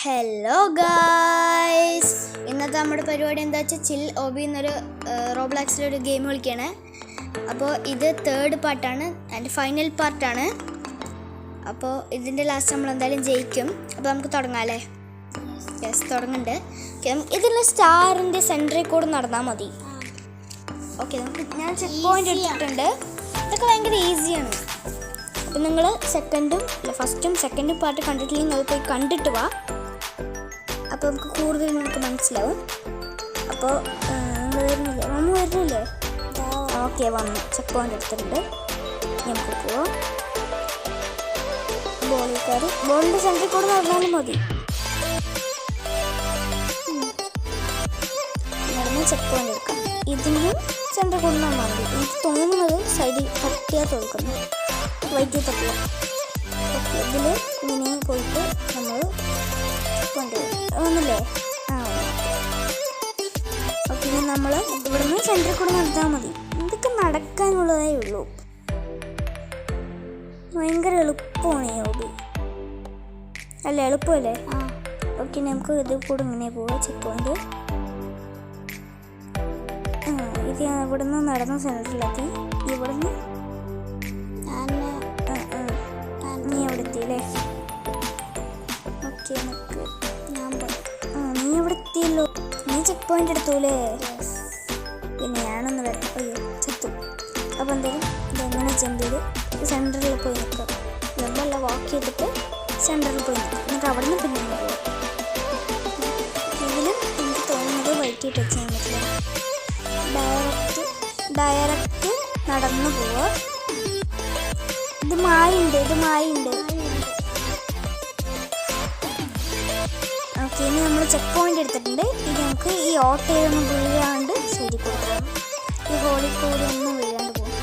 Hello guys, ഇന്നത്തെ നമ്മുടെ പരിപാടി എന്താ വെച്ചാൽ ചിൽ ഓബി എന്നൊരു റോബ്ലാക്സിലൊരു ഗെയിം കളിക്കുകയാണ്. അപ്പോൾ ഇത് തേർഡ് പാർട്ടാണ്, അതിൻ്റെ ഫൈനൽ പാർട്ടാണ്. അപ്പോൾ ഇതിൻ്റെ ലാസ്റ്റ് നമ്മൾ എന്തായാലും ജയിക്കും. അപ്പോൾ നമുക്ക് തുടങ്ങാം അല്ലേ? യെസ്, തുടങ്ങുന്നുണ്ട്. ഇതിൽ സ്റ്റാറിൻ്റെ സെൻറ്ററിൽ കൂടെ നടന്നാൽ മതി. ഓക്കെ, നമുക്ക് ഞാൻ ചെക്ക് പോയിൻ്റ് എടുത്തിട്ടുണ്ട്. ഇതൊക്കെ ഭയങ്കര ഈസിയാണ്. അപ്പോൾ നിങ്ങൾ ഫസ്റ്റും സെക്കൻഡും പാർട്ട് കണ്ടിട്ടില്ലെങ്കിൽ അത് പോയി കണ്ടിട്ട് വാ. അപ്പോൾ നമുക്ക് കൂടുതൽ നിങ്ങൾക്ക് മനസ്സിലാവും. അപ്പോൾ നമ്മൾ വരുന്നില്ലേ? ഓക്കെ, വന്നു. ചെക്ക് പോയിൻ്റ് എടുത്തിട്ടുണ്ട്. നമുക്ക് പോവാം. ബോളിൽ കയറി ബോളിൻ്റെ സെൻറ്ററിൽ കൂടെ നടന്നാലും മതി. നടന്ന് ചെക്ക് പോയിൻ്റ് എടുക്കാം. ഇതിൻ്റെ സെൻറ്ററിൽ കൂടെ നടന്നാൽ മതി. എനിക്ക് തോന്നുന്നത് സൈഡിൽ തട്ടിയാൽ തോൽക്കുന്നു, വൈദ്യുതി തട്ടിയ. ഓക്കെ, ഇതിൽ ഇങ്ങനെ പോയിട്ട് നമ്മൾ വന്നില്ലേ? ഓക്കെ, ഇനി നമ്മൾ ഇവിടുന്ന് സെൻറ്ററിൽ കൂടെ നടന്നാൽ മതി. ഇതൊക്കെ നടക്കാനുള്ളതേ ഉള്ളൂ. ഭയങ്കര എളുപ്പമാണ് ഈ ഹോബി അല്ലേ? എളുപ്പമല്ലേ? ഓക്കെ, നമുക്ക് ഇത് കൂടെ ഇങ്ങനെ പോവാം. ചെക്ക് പോയിന്റ് ഇത് ഇവിടുന്ന് നടന്ന സെൻറ്ററിലെത്തി. ഇവിടുന്ന് നീ എവിടെ എത്തിയില്ലേ? ഓക്കെ, നമുക്ക് നീ എവിടെ എത്തിയല്ലോ. നീ ചെക്ക് പോയിന്റ് എടുത്തൂലേ? പിന്നെ ഞാനൊന്ന് വരാം. അയ്യോ, ചെത്തു. അപ്പോൾ എന്തായാലും ഇതെങ്ങനെ ജമ്പ് ചെയ്ത് സെൻറ്ററിൽ പോയി നിൽക്കാം. ജമ്പല്ല, വാക്ക് ചെയ്തിട്ട് സെൻറ്ററിൽ പോയി നിൽക്കാം. എന്നിട്ട് അവിടെ നിന്ന് പിന്നെ പോകാം. ഇതിലും എനിക്ക് തോന്നുന്നത് വൈറ്റ് ടച്ച് ചെയ്യാൻ പറ്റില്ല. ഡയറക്റ്റ് നടന്നു പോവുക. ഇത് മായുണ്ട്. ഓക്കെ, ഇനി നമ്മൾ ചെക്ക് പോയിന്റ് എടുത്തിട്ടുണ്ട്. ഇത് നമുക്ക് ഈ ഓട്ടയൊന്നും വീഴാണ്ട് സൈഡിൽ കൊടുക്കണം. ഈ ഹോളിൽ കൂടി ഒന്നും വീഴാണ്ട് പോകും.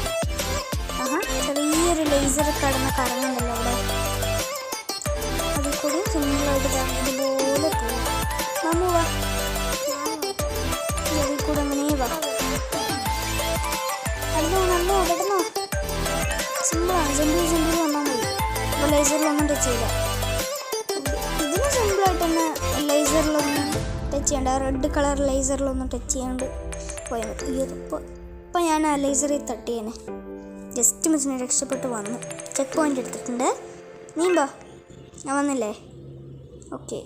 ചെറിയൊരു ലേസർ കറങ്ങുന്നുണ്ടല്ലോ അവിടെ. അതിൽ കൂടി സിമ്പിളായിട്ട് ഇതുപോലെ പോകും. നമ്മൾ വാ, അതിൽ കൂടെ അങ്ങനെ വാ. അവിടുന്നോ സിമ്പിളാണ്. ജമ്പ് വന്നാൽ മതി. അപ്പോൾ ലേസറിലൊന്നും ടച്ച് ചെയ്യില്ല. ഇതിന് സിമ്പിളായിട്ട് തന്നെ ലേസറിലൊന്നും ടച്ച് ചെയ്യണ്ട. റെഡ് കളർ ലേസറിലൊന്നും ടച്ച് ചെയ്യാണ്ട് പോയാൽ മതി. ഇപ്പോൾ ഞാൻ ആ ലേസറിൽ തട്ടിയേനെ. ജസ്റ്റ് മിസ്സിനെ രക്ഷപ്പെട്ട് വന്നു. ചെക്ക് പോയിൻ്റ് എടുത്തിട്ടുണ്ട്. നീമ്പോ ഞാൻ വന്നില്ലേ? ഓക്കെ,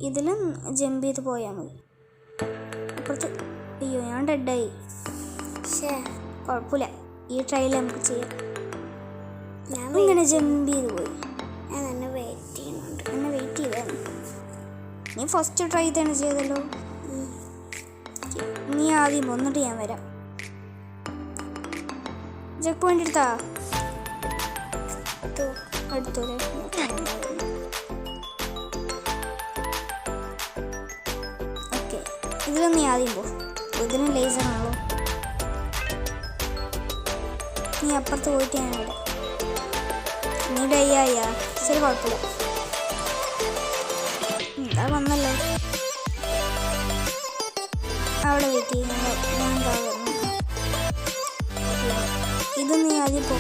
ഇതിലും ജമ്പ് ചെയ്ത് പോയാൽ മതി. അപ്പുറത്ത് അയ്യോ, ഞാൻ ഡെഡായി. കുഴപ്പമില്ല, ഈ ട്രയൽ നമുക്ക് ചെയ്യാം. ഞാൻ ഇങ്ങനെ ജമ്പ് ചെയ്ത് പോയി. ഞാൻ എന്നെ വെയിറ്റ് ചെയ്തായിരുന്നു. നീ ഫസ്റ്റ് ട്രൈ തന്നെ ചെയ്തല്ലോ. നീ ആദ്യം വന്നിട്ട് ഞാൻ വരാം. ചെക്ക് പോയിന്റ് എടുത്തോ? ഓക്കെ, ഇതിലൊന്ന് നീ ആദ്യം പോ. ഇതിന് ലേസറാണല്ലോ. നീ അപ്പുറത്ത് പോയിട്ട് ഞാൻ ഇവിടെ. നീ ഡയ്യായ ശരി, കുഴപ്പമില്ല. എന്താ വന്നല്ലോ. അവിടെ വെയിറ്റ് ചെയ്യുന്നു. ഞാൻ എന്താ വന്നു. ഇത് നീ ആദ്യം പോ.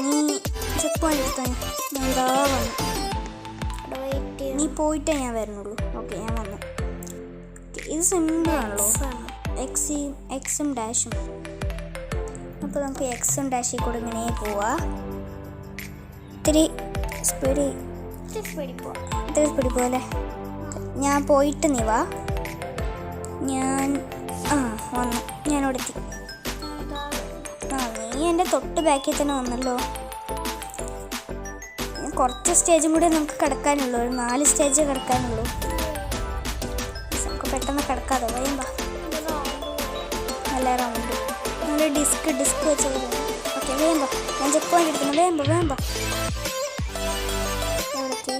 നീ ചെക്ക് പോയിന്റ് എടുത്തോ. എന്താ വന്നു. നീ പോയിട്ടേ ഞാൻ വരുന്നുള്ളൂ. ഓക്കെ, ഞാൻ വന്നു. ഇത് സിമ്പിളാണല്ലോ, എക്സും ഡാഷും. അപ്പോൾ നമുക്ക് എക്സും ഡാഷിൽ കൂടെ ഇങ്ങനെ പോവാ. ഇത്തിരി സ്പീഡിൽ പോവല്ലേ? ഞാൻ പോയിട്ട് നീ വാ. ഞാൻ വന്നു. ഞാനിവിടെ എത്തി. നീ എൻ്റെ തൊട്ട് ബാക്കിൽ തന്നെ വന്നല്ലോ. കുറച്ച് സ്റ്റേജും കൂടി നമുക്ക് കിടക്കാനുള്ളൂ. ഒരു 4 സ്റ്റേജ് കിടക്കാനുള്ളൂ. നമുക്ക് പെട്ടെന്ന് കിടക്കാതെ വയ്യുമ്പോ നല്ല റൗണ്ട് നല്ല ഡിസ്ക് വെച്ച്. ഓക്കെ, വേമ്പോ ഞാൻ ചെക്ക് പോയിന്റ് എടുക്കുന്നു. വേമ്പോ എവിടെത്തി?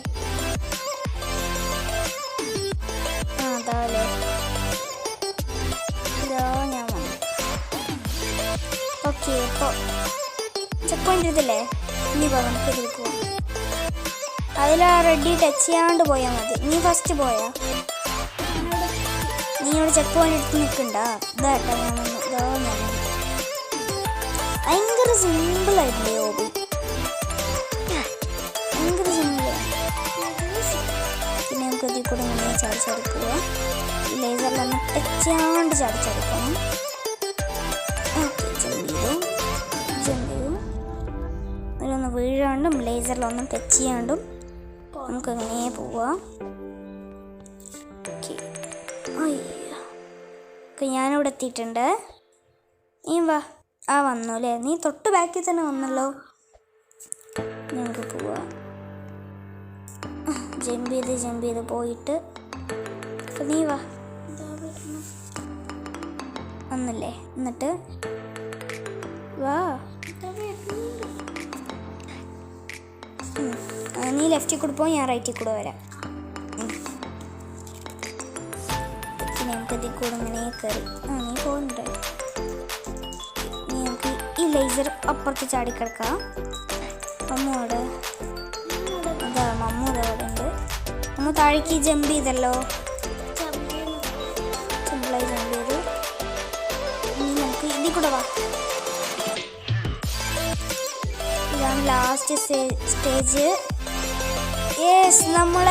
അതാല്ലേ, ഇതാ ഞാൻ വന്നു. ഓക്കെ, ഇപ്പോൾ ചെക്ക് പോയിന്റ് എടുത്തില്ലേ? ഇനി പോ, നമുക്ക് ഇതിൽ പോവാം. അതിൽ റെഡി ടച്ച് ചെയ്യാണ്ട് പോയാൽ മതി. നീ ഫസ്റ്റ് പോയാ? നീ ഇവിടെ ചെക്ക് പോയിന്റ് എടുത്ത് നിൽക്കണ്ട. ഇതാട്ടോ ഞാൻ സിമ്പിളായില്ലേ ഓബി? ഭയങ്കര സിമ്പിളാണ്. പിന്നെ നമുക്ക് ഇതിൽ കൂടെ ഇങ്ങനെ ചാടി പോവാം. ഈ ലേസറിലൊന്ന് ടച്ച് ചെയ്യാണ്ട് ചാടിക്കണം. ഓക്കെ, ജമ്പ് ചെയ്തു. അതിലൊന്ന് വീഴാണ്ടും ലേസറിലൊന്നും ടച്ച് ചെയ്യാണ്ടും നമുക്ക് അങ്ങനെ പോവാം. ഓക്കെ, ഞാനിവിടെ എത്തിയിട്ടുണ്ട്. നീ വാ. വന്നു അല്ലേ? നീ തൊട്ട് ബാക്കിൽ തന്നെ വന്നല്ലോ. നമുക്ക് പോവാം. ജമ്പ് ചെയ്ത് പോയിട്ട് നീ വാ. വന്നില്ലേ? എന്നിട്ട് വാ. നീ ലെഫ്റ്റിൽ കൂടെ പോ, ഞാൻ റൈറ്റിൽ കൂടെ വരാം. പിന്നെ നമുക്ക് ഇതിൽ കൂടെ ഇങ്ങനെ കയറി. നീ പോകുന്നുണ്ട്. നമുക്ക് ഈ ലേസർ അപ്പുറത്ത് ചാടിക്കിടക്കാം. മമ്മൂടെ അവിടെ ഉണ്ട്. നമ്മൾ താഴേക്ക് ജമ്പ് ചെയ്തല്ലോ. സിമ്പിളായി ജമ്പ് ചെയ്തു. ഇനി നമുക്ക് ഇതിൽ കൂടെ വാ. ഇതാണ് ലാസ്റ്റ് സ്റ്റേജ്. യെസ്, നമ്മൾ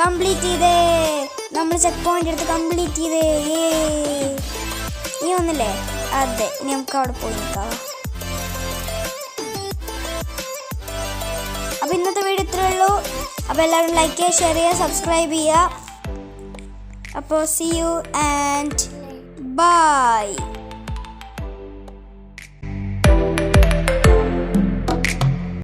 കംപ്ലീറ്റ് ചെയ്തേ. നമ്മൾ ചെക്ക് പോയിന്റ് എടുത്ത് കംപ്ലീറ്റ് ചെയ്തേ. നീ വന്നില്ലേ? അതെ, ഇനി നമുക്ക് അവിടെ പോയി നിൽക്കാം. അപ്പോൾ ഇന്നത്തെ വീഡിയോ ഇത്രയേ ഉള്ളൂ. അപ്പോൾ എല്ലാവരും ലൈക്ക് ചെയ്യുക, ഷെയർ ചെയ്യുക, സബ്സ്ക്രൈബ് ചെയ്യുക. അപ്പോൾ see you and bye.